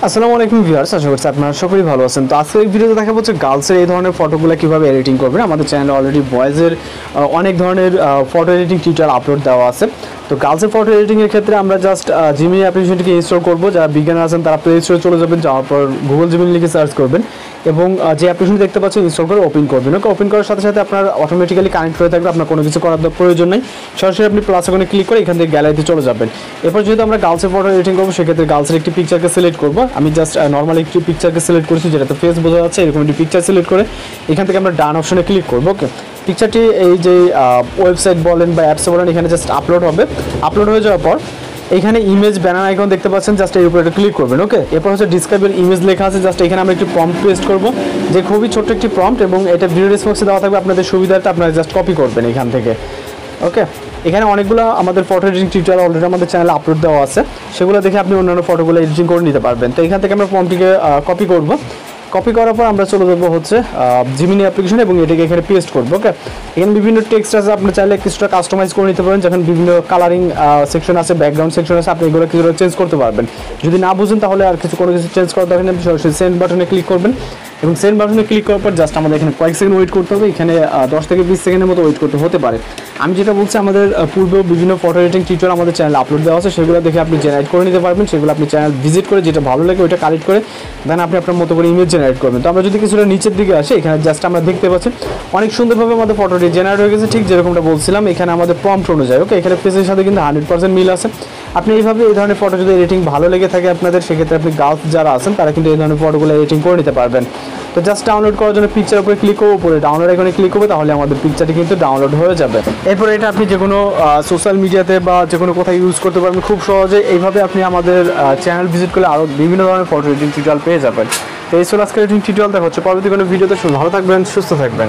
আসসালামু আলাইকুম ভিউয়ার্স, আশা করছি আপনারা সকলেই ভালো আছেন। তো আজকে এই ভিডিওতে দেখা হচ্ছে গার্লসের এই ধরনের ফটোগুলো কীভাবে এডিটিং করবেন। আমাদের চ্যানেলে অলরেডি বয়েজের অনেক ধরনের ফটো এডিটিং টিউটোরিয়াল আপলোড দেওয়া আছে। তো গার্লসের ফটো এডিটিংয়ের ক্ষেত্রে আমরা জাস্ট জিমিনি অ্যাপ্লিকেশনটিকে ইনস্টল করবো। যারা বিজ্ঞান আছেন তারা প্লে স্টোরে চলে যাবেন, যাওয়ার পর গুগল জিমিনি লিখে সার্চ করবেন এবং যে অ্যাপ্লিকেশন দেখতে পাচ্ছেন ইনস্টল করে ওপেন করবেন। ওকে, ওপেন করার সাথে সাথে আপনার অটোমেটিক্যালি কানেক্ট হয়ে থাকবে, আপনার কোনো কিছু করার প্রয়োজন নেই। সরাসরি আপনি প্লাস আইকনে ক্লিক করে এখান থেকে গ্যালারিতে চলে যাবেন। এরপর যেহেতু আমরা গার্লসের ফটো এডিটিং করবো, সেক্ষেত্রে গার্লসের একটি পিকচারকে সিলেক্ট করবো। আমি জাস্ট নর্মাল একটি পিকচারকে সিলেক্ট করেছি, যেটাতে ফেস বোঝা যাচ্ছে। এরকম একটি পিকচার সিলেক্ট করে এখান থেকে আমরা ডান অপশনে ক্লিক করবো। ওকে, পিকচারটি এই যে ওয়েবসাইট বলেন বা অ্যাপসে বলেন, এখানে জাস্ট আপলোড হবে। আপলোড হয়ে যাওয়ার পর এখানে ইমেজ ব্যানার আইকন দেখতে পাচ্ছেন, জাস্ট এর উপরে একটা ক্লিক করবেন। ওকে, এরপর হচ্ছে ডিসক্রাইবের ইমেজ লেখা আছে, জাস্ট এখানে আমরা একটি প্রম্পট পেস্ট করব, যে খুবই ছোট্ট একটি প্রম্পট এবং এটা ভিডিও রেসপন্সে দেওয়া থাকবে। আপনাদের সুবিধাটা আপনারা জাস্ট কপি করবেন এখান থেকে। ওকে, এখানে অনেকগুলো আমাদের ফটো এডিটিং টিউটোরিয়াল অলরেডি আমাদের চ্যানেলে আপলোড দেওয়া আছে, সেগুলো দেখে আপনি অন্যান্য ফটোগুলো এডিটিং করে নিতে পারবেন। তো এখান থেকে আমরা প্রম্পটটিকে কপি করব। কপি করার পর আমরা চলে যাবো হচ্ছে জিমিনি অ্যাপ্লিকেশন এবং এটাকে এখানে পেস্ট করবো। ওকে, এখানে বিভিন্ন টেক্সট আছে, আপনি চাইলে কিছুটা কাস্টমাইজ করে নিতে পারেন। যখন বিভিন্ন কালারিং সেকশন আছে, ব্যাকগ্রাউন্ড সেকশন আছে, আপনি এগুলো কিছুটা চেঞ্জ করতে পারবেন। যদি না বুঝেন তাহলে আর কোনো কিছু চেঞ্জ করার দরকার নেই, আপনি সরাসরি সেন্ড বাটনে ক্লিক করবেন এবং সেন্ড বাটনে ক্লিক করার পর জাস্ট আমাদের এখানে কয়েক সেকেন্ড ওয়েট করতে হবে। এখানে 10 থেকে 20 সেকেন্ডের মতো ওয়েট করতে হতে পারে। আমি যেটা বলছি, আমাদের পূর্বেও বিভিন্ন ফটো এডিটিং টিউটোরিয়াল আমাদের চ্যানেলে আপলোড দেওয়া আছে, সেগুলো দেখে আপনি জেনারেট করে নিতে পারবেন। সেগুলো আপনি চ্যানেল ভিজিট করে যেটা ভালো লাগে ওইটা কালেক্ট করে দেন আপনি আপনার মতো করে ইমেজ জেনারেট করবেন। তো আমরা যদি কিছুটা নিচের দিকে আসি, এখানে জাস্ট আমরা দেখতে পাচ্ছি অনেক সুন্দরভাবে আমাদের ফটোটি জেনারেট হয়ে গেছে, ঠিক যেরকমটা বলছিলাম। এখানে আমাদের প্রম্পট অনুযায়ী। ওকে, এখানে ফেসের সাথে কিন্তু 100% মিল আছে। আপনি এইভাবে এই ধরনের ফটো যদি এডিটিং ভালো লেগে থাকে আপনাদের, সেক্ষেত্রে আপনি গার্লস যারা আছেন তারা কিন্তু এই ধরনের ফটোগুলো এডিটিং করে নিতে পারবেন। তো জাস্ট ডাউনলোড করার জন্য পিকচার উপরে ক্লিক করবো, উপরে ডাউনলোড আইকনে ক্লিক করবো, তাহলে আমাদের পিকচারটি কিন্তু ডাউনলোড হয়ে যাবে। এরপর এটা আপনি যে কোনো সোশ্যাল মিডিয়াতে বা যে কোনো কোথায় ইউজ করতে পারবেন খুব সহজে। এইভাবে আপনি আমাদের চ্যানেল ভিজিট করলে আরও বিভিন্ন ধরনের ফটো এডিটিং টিউটোরিয়াল পেয়ে যাবেন। তো এই ছিল আজকের এডিটিং টিউটোরিয়াল। দেখা হচ্ছে পরবর্তী কোনো ভিডিওতে। ভালো থাকবেন, সুস্থ থাকবেন।